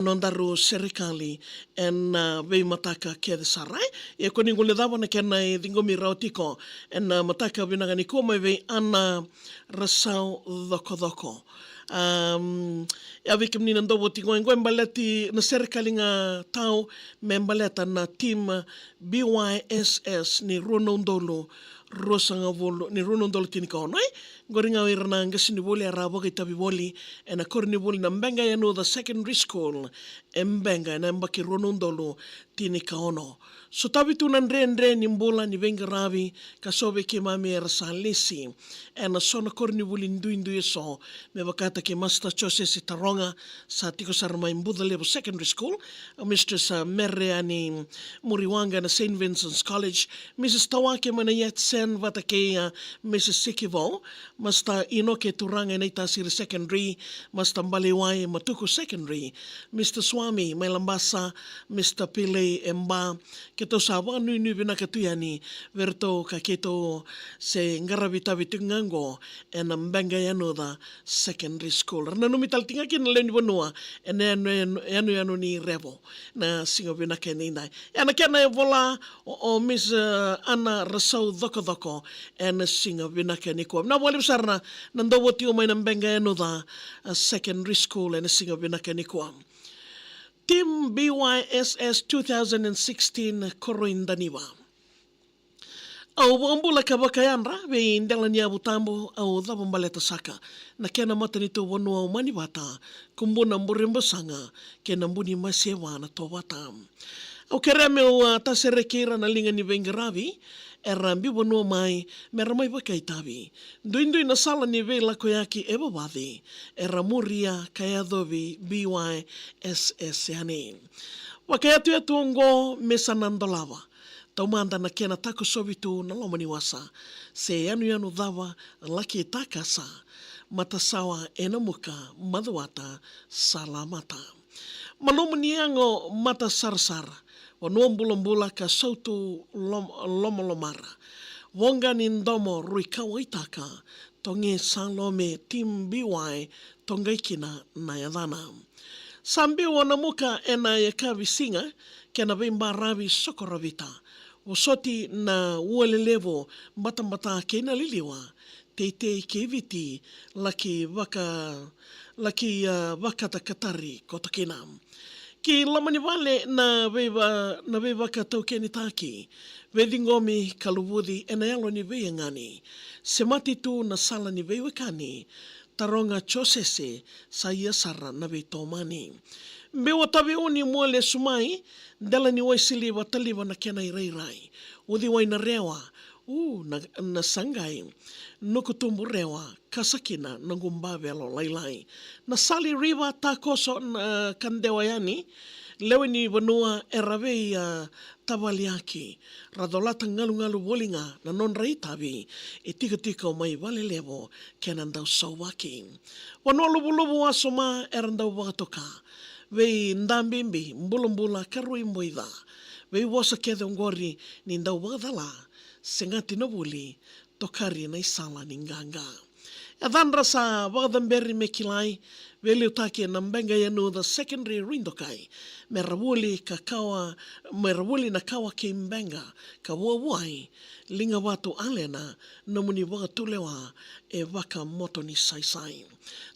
Nondaru serikali en vei mataka kia de sarai e koni ngule dawa na kena e dingomi raotiko en mataka vinagani ko mai vei ana rasau dhoko. Ya viki mnina ndobo tingo ingo mbaleti na serikali nga tau me mbaleta na team BYSS ni Ronondolo Rosanga volo ni Ronondolo tinika onai goringa irana ngasi ni voli arabo kai tabi voli en akor ni voli na mbenga yano the secondary school embenga na mbaki Ronondolo tinika ono so tabi tu nandre ni mbola ni venga ravi kasobe ke mami erasa lesi en sona kor ni voli ndu so me wakata ke Master Joseph Taronga sa tiko sarma imbuda level secondary school Mistress Mereani Muriwanga na St. Vincent's College Mrs. Tawake manayet sen vatake Mrs. Sikivo masta inoke turanga na itasiri secondary masta mbaliwai matuku secondary Mr. Swami mailambasa Mr. Pile emba keto sawa nui binakatuyani verto kaketo se ngaravitavi tungango en mbenga yanoda secondary school. Rana numital tinga kina leni vanua en yanu ni revo na singo binake ninai. Yana kena vola o Miss Anna Rasau dhoko en singo binake ni kuam. Na wali besarna nandawo tio mai na mbenga yanoda secondary school en singo binake ni kuam. Team BYSS 2016 Koroindaniwa. Au wambula ka bakayanra ve indela ni abutambo au dhaba mbaleta saka na kena matanito wanu au mani wata kumbuna mburimbo sanga kena mbuni masewa na to wata. Au kereme o taserekira na linga ni vengaravi erambi wanu mai meramai wakaitavi. Duindui na sala ni ve lako yaki eba wathi eramuria kaya dhovi BYSS yani. Wakayatu ya tuongo mesa nandolawa. Taumanda na kena tako sovitu na lomani wasa. Se yanu dhawa laki takasa. Matasawa enamuka madhuata salamata. Malomani yango mata sarsara. Wanuam bulambula ka sautu lomolomara. Wonga nindomo ruikawa itaka. Tonge salome tim BY tongaikina na yadana. Sambi wanamuka ena yakavi singa. Kena vimba ravi sokoravita. Wasoti na ualelevo mbata kena liliwa. Teitei keviti laki wakata katari kotakina. Ki lamani vale na veva katau keni taki. Vedingomi kaluvudi ena yalo ni veyangani. Semati tu na sala ni vewekani. Taronga chosese sa yasara na veitomani. Mbewa tabi uni muale sumai, dala ni waisili wataliwa na kena irai. Udi wai na rewa, na sangai, nukutumbu rewa, kasakina, nangumbavelo lailai. Na sali riva takoso na kandewa yani, lewe ni vanua eravei tabaliaki, radolata ngalu wolinga na non raitavi, e tika o mai vale levo, kenandau sawaki. Vanua lubu asoma erandau wakatoka, vei ndambimbi mbula karui moida vei wasa kede ngori ni ndau wadala sengati nobuli tokari na isala ninganga adandra sa wadamberi mekilai veli utake na mbenga yanu the secondary rindokai merawuli na kawa ke mbenga kawawai linga watu alena nomuni wakatulewa e waka moto ni sai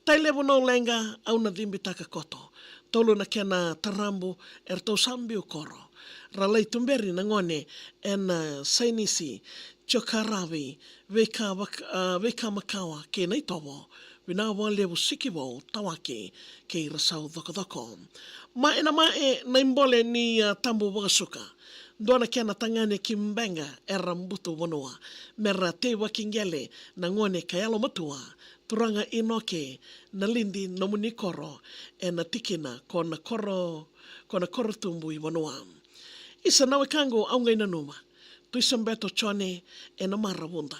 tailevo no lenga au na dhimbitaka koto tolo na kena tarambu erto sambi ukoro. Ralai tumberi na ngone en sainisi chokaravi veka makawa ke naitowo winawa levu sikiwo tawake ke rasau dhoko. Ma ena na imbole ni tambu wakasuka. Dona kena tangane kimbenga erambutu wanua. Mera te wakingele na ngone kayalo matua. Turanga inoke na lindi nomuni koro e na tikina kona koro tumbu i wanua. Isa nawe kango au ngai na numa. Tuisambeto chone e na marawunda.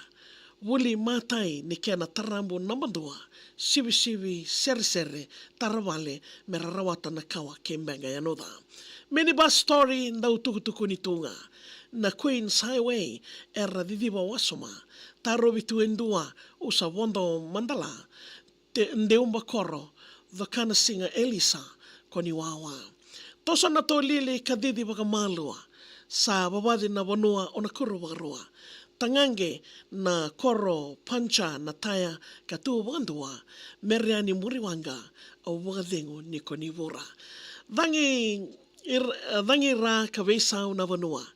Wuli matai ni kena tarambu namandua. Sivi sere tarawale merarawata na kawa kembenga yanoda. Minibus story ndau tukutuku ni tunga. Na Queen's Highway era didiwa wasoma. Taro vitu endua usa wondo mandala. Te ndeumba koro the kana singa Elisa koni wawa. Tosa na tō lili ka didi waka mālua, sa wawadi na wanua o na kuru wakarua. Tangange na koro pancha na taya ka tua wandua, mereani muriwanga au wakadhengu ni koni wura. Dhangi ra ka weisau na wanua,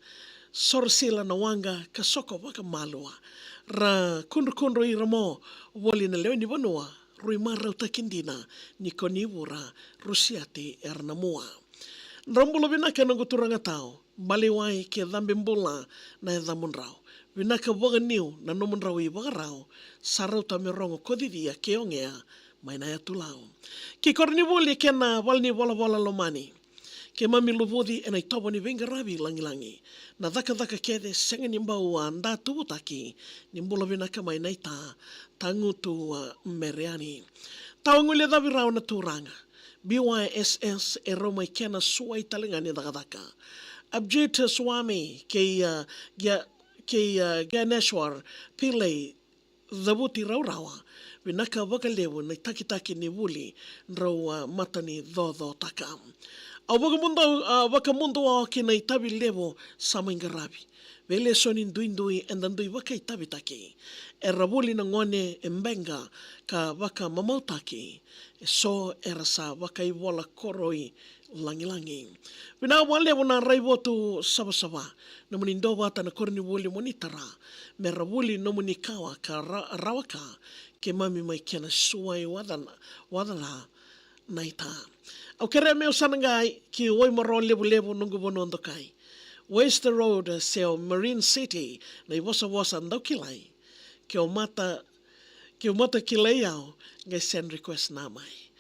sorosila na wanga ka soko waka mālua. Ra kundu i ramo, wali na leo ni wanua, rui marau takindina ni koni wura, rusiati ernamua. Rambulo vinaka na guturanga tau, baliwai ke dhambembula na e dhamunrau. Vinaka waganiu na nomunrau i wagarau, sarau tamerongo kodidia ke ongea, mai na e tulau. Ki korni wuli ke na walni wala lomani, ke mami luvodi e na itobo ni vengaravi langi. Na dhaka kede senga ni mbau a nda tuutaki, ni mbula vinaka mai na ita, tangutu mereani. Tau ngule dhavi rau na turanga. BYSS e roma i kena sua i talingani dhakadhaka. Abjita Swami ke Ganeshwar Pillai dhavuti raurawa vinaka wakalewu na takitaki ni wuli nrau matani dhodho taka. Au wakamundo wa ki na itabi lewo sama ingarabi. Vele soni ndui endandui waka itabi taki. E rawuli na ngone e mbenga ka waka mamautaki. E so e rasa waka i wala koroi langi. Vina wale wana raiwotu sawa. Namuni ndo wata na korni wuli monitara. Me rawuli namuni kawa ka rawaka ke mami mai kena suai wadana naita. Au kere meo sanangai ki oi maro lebu nungu bono andokai. Wester Road seo Marine City na i wasa ndau kilai. Ke o mata kilai au ngai send request na mai.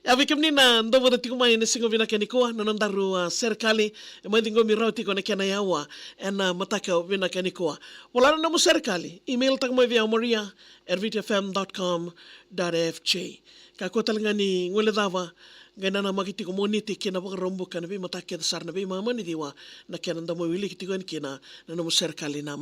Awi kim nina ndo wada tiku mai na singo vina kenikoa na nandaru serikali e mai dingo mi rau tiko na kena yawa e na mataka vina kenikoa. Wala na mo serikali, email tak mai via maria@rvtfm.com.fj. Ka ko talangani ngole dawa gana na makiti ko moniti kena wakarombo kana vi matake da sarna vi mamani diwa na kena ndamo wili kitiko kena na mo serikali na